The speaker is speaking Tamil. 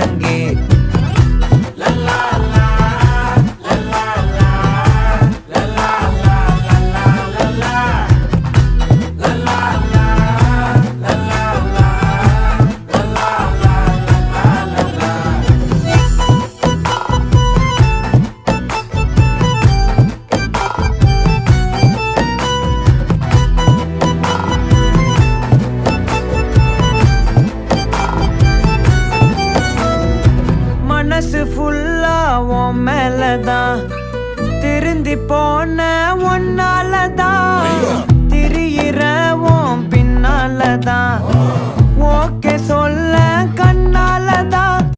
முழங்கே மனசு ஃபுல்லா உன் மேலதான் திருந்தி போன ஒன்னாலதான் திரியிற உன் பின்னாலதான் ஓகே சொல்ல